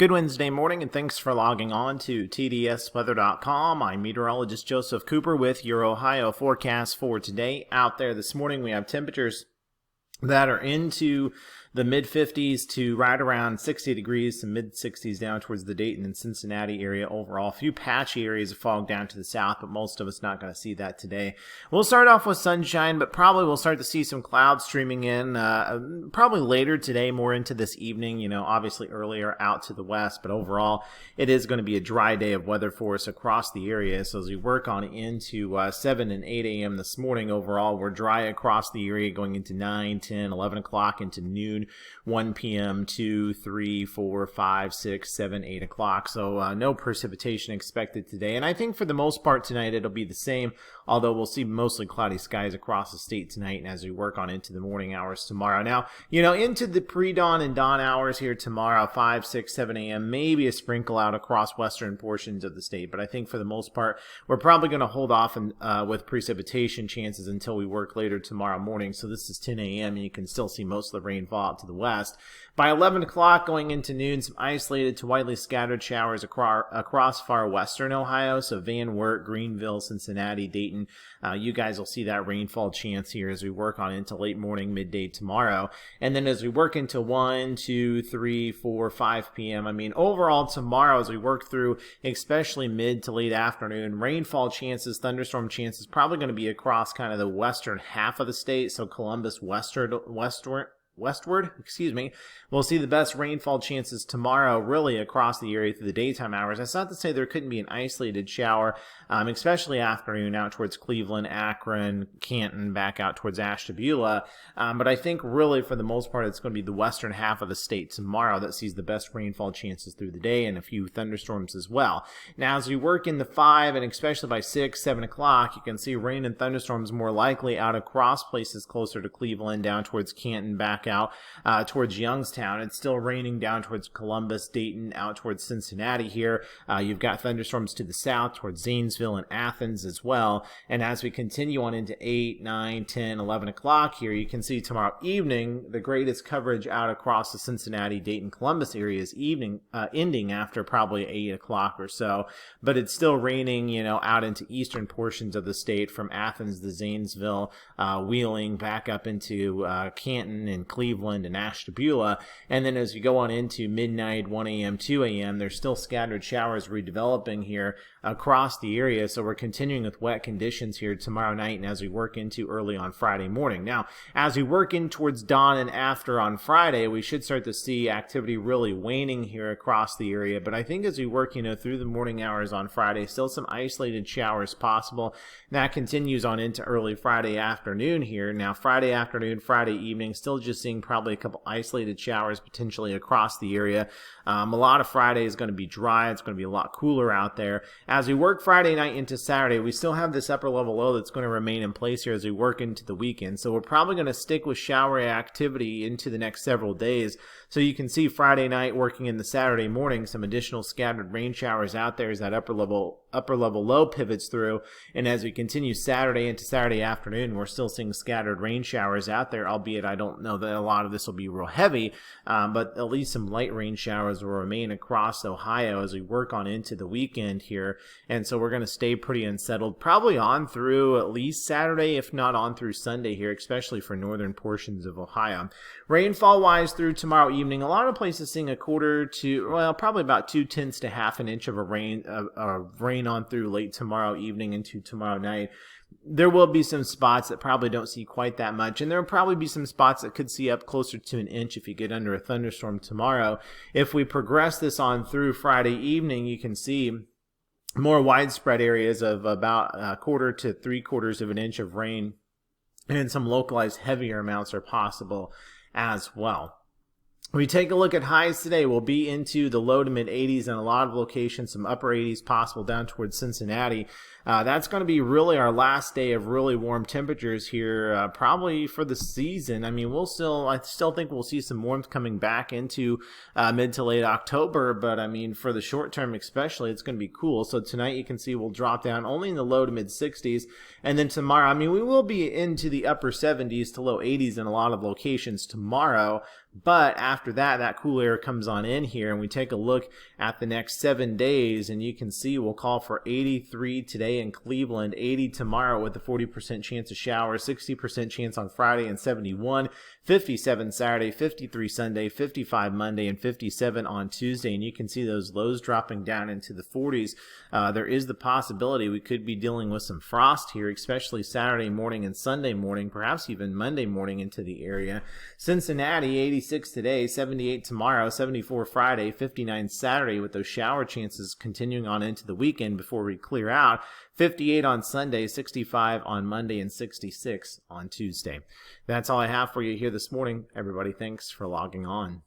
Good Wednesday morning, and thanks for logging on to TDSweather.com. I'm meteorologist Joseph Cooper with your Ohio forecast for today. Out there this morning, we have temperatures that are into the mid-50s to right around 60 degrees, some mid-60s down towards the Dayton and Cincinnati area overall. A few patchy areas of fog down to the south, but most of us not going to see that today. We'll start off with sunshine, but probably we'll start to see some clouds streaming in probably later today, more into this evening, obviously earlier out to the west, but overall it is going to be a dry day of weather for us across the area. So as we work on into 7 and 8 a.m. this morning, overall we're dry across the area going into 9, 10, 11 o'clock into noon, 1 p.m., 2, 3, 4, 5, 6, 7, 8 o'clock. So no precipitation expected today. And I think for the most part tonight it'll be the same, although we'll see mostly cloudy skies across the state tonight and as we work on into the morning hours tomorrow. Now, into the pre-dawn and dawn hours here tomorrow, 5, 6, 7 a.m., maybe a sprinkle out across western portions of the state. But I think for the most part, we're probably going to hold off with precipitation chances until we work later tomorrow morning. So this is 10 a.m. and you can still see most of the rainfall out to the west. By 11 o'clock going into noon, some isolated to widely scattered showers across far western Ohio. So Van Wert, Greenville, Cincinnati, Dayton. You guys will see that rainfall chance here as we work on into late morning, midday tomorrow. And then as we work into 1, 2, 3, 4, 5 p.m. Overall tomorrow as we work through, especially mid to late afternoon, rainfall chances, thunderstorm chances probably going to be across kind of the western half of the state. So Columbus westward, we'll see the best rainfall chances tomorrow really across the area through the daytime hours. That's not to say there couldn't be an isolated shower, especially afternoon out towards Cleveland, Akron, Canton, back out towards Ashtabula. But I think really for the most part it's going to be the western half of the state tomorrow that sees the best rainfall chances through the day and a few thunderstorms as well. Now as we work in the 5 and especially by 6, 7 o'clock, you can see rain and thunderstorms more likely out across places closer to Cleveland, down towards Canton, back out towards Youngstown. It's still raining down towards Columbus, Dayton, out towards Cincinnati here. You've got thunderstorms to the south towards Zanesville and Athens as well. And as we continue on into 8, 9, 10, 11 o'clock here, you can see tomorrow evening the greatest coverage out across the Cincinnati, Dayton, Columbus areas ending after probably 8 o'clock or so. But it's still raining, out into eastern portions of the state from Athens to Zanesville, Wheeling, back up into Canton and Cleveland and Ashtabula. And then as you go on into midnight, 1 a.m., 2 a.m., there's still scattered showers redeveloping here across the area. So we're continuing with wet conditions here tomorrow night and as we work into early on Friday morning. Now, as we work in towards dawn and after on Friday, we should start to see activity really waning here across the area. But I think as we work, through the morning hours on Friday, still some isolated showers possible. That continues on into early Friday afternoon here. Now, Friday afternoon, Friday evening, still just seeing probably a couple isolated showers potentially across the area. A lot of Friday is going to be dry. It's going to be a lot cooler out there. As we work Friday night into Saturday, we still have this upper level low that's going to remain in place here as we work into the weekend. So we're probably going to stick with showery activity into the next several days. So you can see Friday night working in the Saturday morning, some additional scattered rain showers out there as that upper level low pivots through. And as we continue Saturday into Saturday afternoon, we're still seeing scattered rain showers out there, albeit I don't know that a lot of this will be real heavy, but at least some light rain showers will remain across Ohio as we work on into the weekend here. And so we're going to stay pretty unsettled, probably on through at least Saturday, if not on through Sunday here, especially for northern portions of Ohio. Rainfall wise through tomorrow evening, a lot of places seeing a quarter to, probably about 2/10 to half an inch of rain on through late tomorrow evening into tomorrow night. There will be some spots that probably don't see quite that much, and there will probably be some spots that could see up closer to an inch if you get under a thunderstorm tomorrow. If we progress this on through Friday evening, you can see more widespread areas of about a quarter to 3/4 of an inch of rain, and some localized heavier amounts are possible as well. We take a look at highs today. We'll be into the low to mid 80s in a lot of locations, some upper 80s possible down towards Cincinnati. That's going to be really our last day of really warm temperatures here, probably for the season. I still think we'll see some warmth coming back into mid to late October, but for the short term especially, it's going to be cool. So tonight you can see we'll drop down only in the low to mid 60s, and then tomorrow, we will be into the upper 70s to low 80s in a lot of locations tomorrow, But after that, that cool air comes on in here, and we take a look at the next 7 days, and you can see we'll call for 83 today in Cleveland, 80 tomorrow with a 40% chance of showers, 60% chance on Friday, and 71, 57 Saturday, 53 Sunday, 55 Monday, and 57 on Tuesday. And you can see those lows dropping down into the 40s. There is the possibility we could be dealing with some frost here, especially Saturday morning and Sunday morning, perhaps even Monday morning into the area. Cincinnati, 86 today, 78 tomorrow, 74 Friday, 59 Saturday, with those shower chances continuing on into the weekend before we clear out. 58 on Sunday, 65 on Monday, and 66 on Tuesday. That's all I have for you here this morning. Everybody, thanks for logging on.